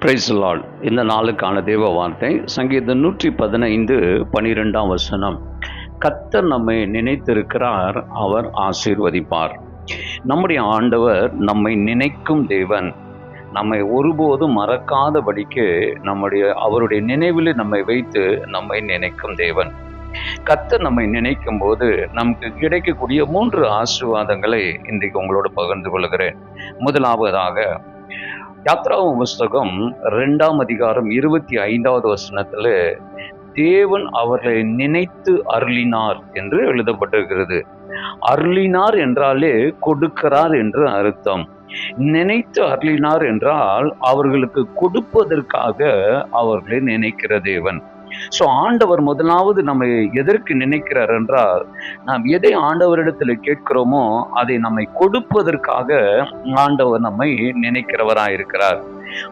Price Lord. இந்த நாளுக்கான தேவ வார்த்தை சங்கீதம் 115:12 வசனம். கர்த்தர் நம்மை நினைத்திருக்கிறார், அவர் ஆசீர்வதிப்பார். நம்முடைய ஆண்டவர் நம்மை நினைக்கும் தேவன். நம்மை ஒருபோதும் மறக்காதபடிக்கு அவருடைய நினைவில் நம்மை வைத்து நம்மை நினைக்கும் தேவன். கர்த்தர் நம்மை நினைக்கும் போது நமக்கு கிடைக்கக்கூடிய 3 ஆசீர்வாதங்களை இன்றைக்கு உங்களோடு பகிர்ந்து கொள்கிறேன். முதலாவதாக யாத்ராகம புஸ்தகம் 2ஆம் அதிகாரம் 25வது வசனத்துல தேவன் அவர்களை நினைத்து அருளினார் என்று எழுதப்பட்டிருக்கிறது. அருளினார் என்றாலே கொடுக்கிறார் என்று அர்த்தம். நினைத்து அருளினார் என்றால் அவர்களுக்கு கொடுப்பதற்காக அவர்களை நினைக்கிற தேவன். ஆண்டவர் முதலாவது நம்மை எதற்கு நினைக்கிறார் என்றால், நாம் எதை ஆண்டவரிடத்தில் கேட்கிறோமோ அதை நம்மை கொடுப்பதற்காக ஆண்டவர் நம்மை நினைக்கிறவராயிருக்கிறார்.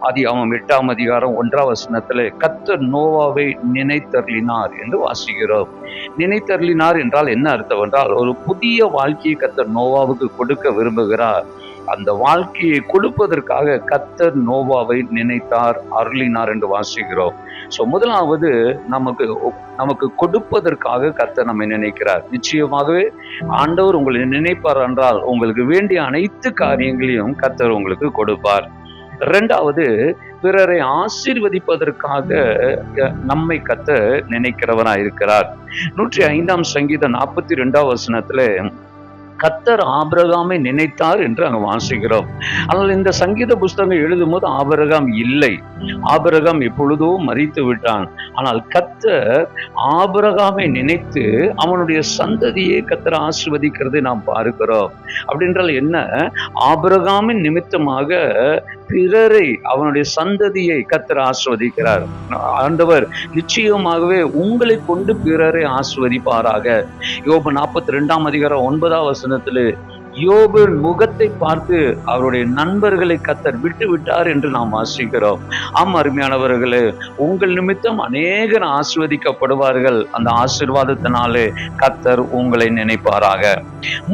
ஆதியாகமம் 8ஆம் அதிகாரம் 1ஆம் வசனத்திலே கர்த்தர் நோவாவை நினைத்தருளினார் என்று வாசிக்கிறோம். நினைத்தருளினார் என்றால் என்ன அர்த்தம் என்றால், ஒரு புதிய வாழ்க்கையை கர்த்தர் நோவாவுக்கு கொடுக்க விரும்புகிறார். அந்த வாழ்க்கையை கொடுப்பதற்காக கர்த்தர் நோவாவை நினைத்தார், அருளினார் என்று வாசிக்கிறோம். முதலாவது நமக்கு கொடுப்பதற்காக கர்த்தர் நம்மை நினைக்கிறார். நிச்சயமாகவே ஆண்டவர் உங்களை நினைப்பார் என்றால் உங்களுக்கு வேண்டிய அனைத்து காரியங்களையும் கர்த்தர் உங்களுக்கு கொடுப்பார். 2வது, பிறரை ஆசீர்வதிப்பதற்காக நம்மை கர்த்தர் நினைக்கிறவராயிருக்கிறார். 105ஆம் சங்கீதம் 42ஆம் வசனத்திலே கர்த்தர் ஆபிரகாமை நினைத்தார் என்று அங்கு வாசிக்கிறோம். ஆனால் இந்த சங்கீத புஸ்தகம் எழுதும் போது ஆபிரகாம் இல்லை. ஆபிரகாம் எப்பொழுதோ மரித்து விட்டான். ஆனால் கர்த்தர் ஆபிரகாமை நினைத்து அவனுடைய சந்ததியை கர்த்தர் ஆசீர்வதிக்கிறதை நாம் பார்க்கிறோம். அப்படின்றால் என்ன? ஆபிரகாமின் நிமித்தமாக பிறரை, அவனுடைய சந்ததியை கர்த்தர் ஆசீர்வதிக்கிறார். ஆண்டவர் நிச்சயமாகவே உங்களை கொண்டு பிறரை ஆசீர்வதிப்பாராக. யோபு 42ஆம் அதிகாரம் 9ஆம் வசனத்திலே யோபு முகத்தை பார்த்து அவருடைய நண்பர்களை கர்த்தர் விட்டு விட்டார் என்று நாம் வாசிக்கிறோம். அருமையானவர்களே, உங்கள் நிமித்தம் அநேகர் ஆசீர்வதிக்கப்படுவார்கள். அந்த ஆசீர்வாதத்தினாலே கர்த்தர் உங்களை நினைப்பாராக.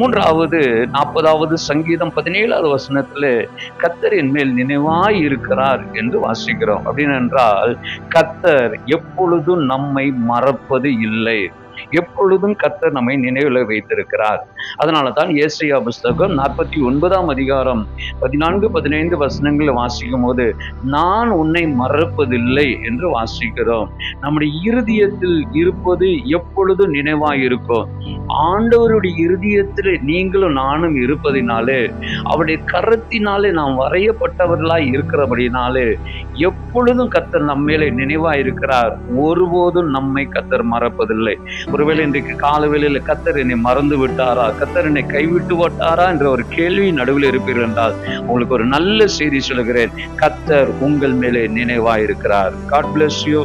3வது 40வது சங்கீதம் 17வது வசனத்திலே கர்த்தர் என் மேல் நினைவாய் இருக்கிறார் என்று வாசிக்கிறோம். அப்படின்னு என்றால் கர்த்தர் எப்பொழுதும் நம்மை மறப்பது இல்லை. எப்பொழுதும் கர்த்தர் நம்மை நினைவில் வைத்திருக்கிறார். அதனால தான் ஏசாயா புஸ்தகம் 49ஆம் அதிகாரம் 14-15 வசனங்களை வாசிக்கும் போது நான் உன்னை மறப்பதில்லை என்று வாசிக்கிறோம். நம்முடைய இருதயத்தில் இருப்பது எப்பொழுதும் நினைவாய் இருக்கும். ஆண்டவருடைய இருதயத்தில் நீங்களும் நானும் இருப்பதினாலே, அவருடைய கரத்தினாலே நாம் வரையப்பட்டவர்களாய் இருக்கிறபடினாலே எப்பொழுதும் கர்த்தர் நம்மேலே நினைவாய் இருக்கிறார். ஒருபோதும் நம்மை கர்த்தர் மறப்பதில்லை. ஒருவேளை இன்றைக்கு காலவேளையில கர்த்தர் என்னை மறந்து விட்டாரா, கர்த்தர் என்னை கைவிட்டு விட்டாரா என்ற ஒரு கேள்வி நடுவில் இருப்பீர்கள் என்றால் உங்களுக்கு ஒரு நல்ல செய்தி சொல்கிறேன். கர்த்தர் உங்கள் மேலே நினைவாய் இருக்கிறார். God bless you.